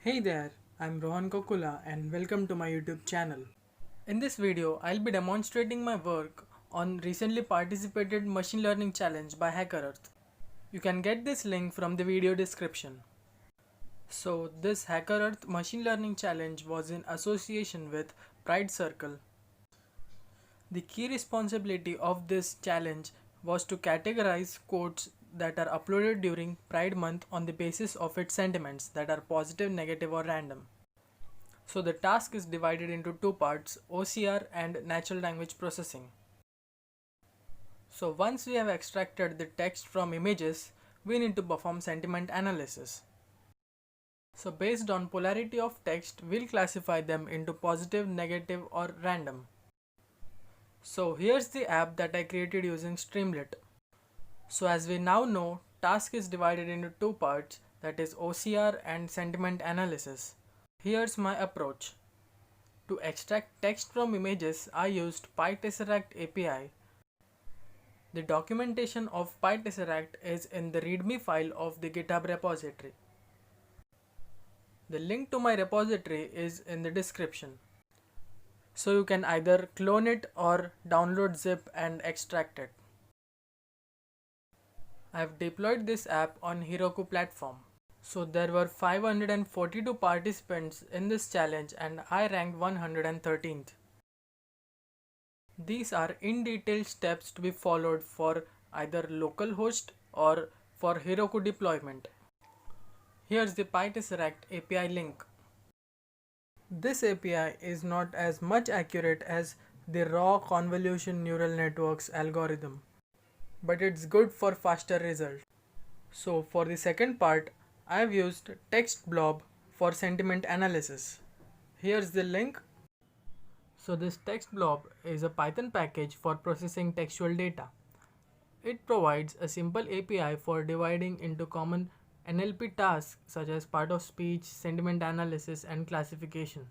Hey there, I'm Rohan Kokula and welcome to my YouTube channel. In this video, I'll be demonstrating my work on recently participated machine learning challenge by HackerEarth. You can get this link from the video description. So this HackerEarth machine learning challenge was in association with Pride Circle. The key responsibility of this challenge was to categorize quotes that are uploaded during Pride month on the basis of its sentiments that are positive, negative or random. So the task is divided into two parts, OCR and natural language processing. So once we have extracted the text from images, we need to perform sentiment analysis. So based on polarity of text, we'll classify them into positive, negative or random. So here's the app that I created using STREAMLIT. So as we now know, task is divided into two parts, that is OCR and sentiment analysis. Here's my approach. To extract text from images, I used Pytesseract API. The documentation of Pytesseract is in the README file of the GitHub repository. The link to my repository is in the description. So you can either clone it or download zip and extract it. I have deployed this app on Heroku platform. So there were 542 participants in this challenge and I ranked 113th. These are in detail steps to be followed for either localhost or for Heroku deployment. Here's the Pytesseract API link. This API is not as much accurate as the raw convolution neural networks algorithm, but it's good for faster results. So for the second part, I've used TextBlob for sentiment analysis. Here's the link. So this TextBlob is a Python package for processing textual data. It provides a simple API for dividing into common NLP tasks such as part of speech, sentiment analysis and classification.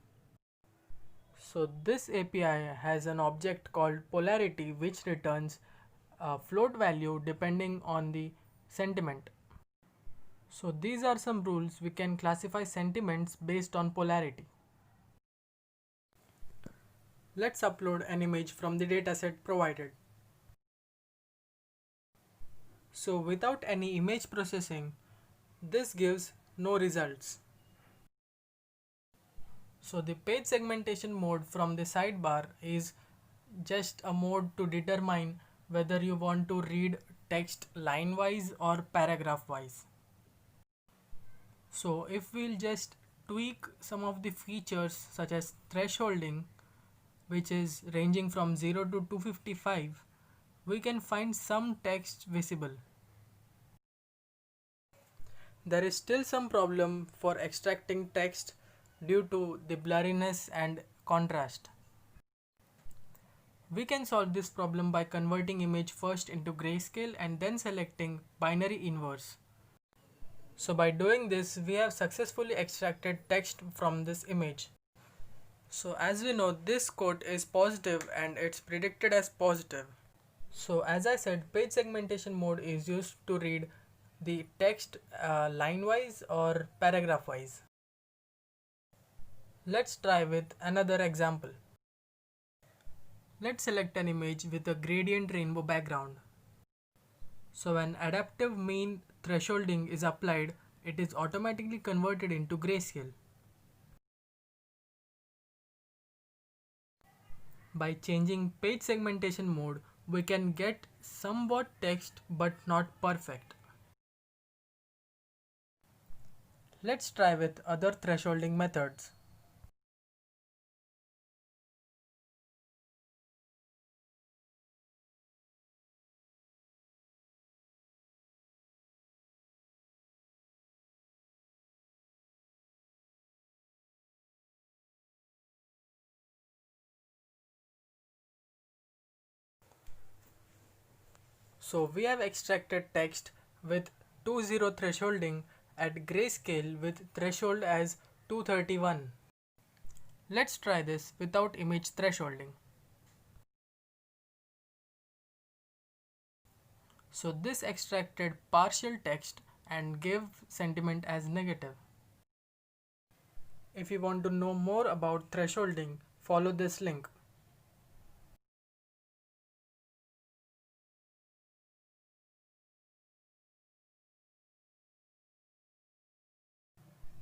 So this API has an object called polarity which returns a float value depending on the sentiment. So these are some rules we can classify sentiments based on polarity. Let's upload an image from the dataset provided. So without any image processing, this gives no results. So the page segmentation mode from the sidebar is just a mode to determine whether you want to read text line wise or paragraph wise. So if we'll just tweak some of the features such as thresholding, which is ranging from 0 to 255, we can find some text visible. There is still some problem for extracting text due to the blurriness and contrast. We can solve this problem by converting image first into grayscale and then selecting binary inverse. So by doing this, we have successfully extracted text from this image. So as we know, this quote is positive and it's predicted as positive. So as I said, page segmentation mode is used to read the text line wise or paragraph wise. Let's try with another example. Let's select an image with a gradient rainbow background. So when adaptive mean thresholding is applied, it is automatically converted into grayscale. By changing page segmentation mode, we can get somewhat text but not perfect. Let's try with other thresholding methods. So we have extracted text with 2.0 thresholding at grayscale with threshold as 231. Let's try this without image thresholding. So this extracted partial text and gave sentiment as negative. If you want to know more about thresholding, follow this link.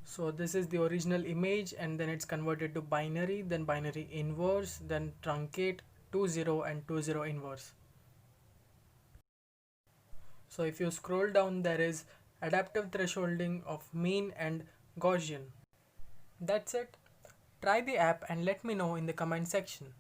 So this is the original image, and then it's converted to binary, then binary inverse, then truncate, 2-0 and 2-0 inverse. So if you scroll down, there is adaptive thresholding of mean and Gaussian. That's it. Try the app and let me know in the comment section.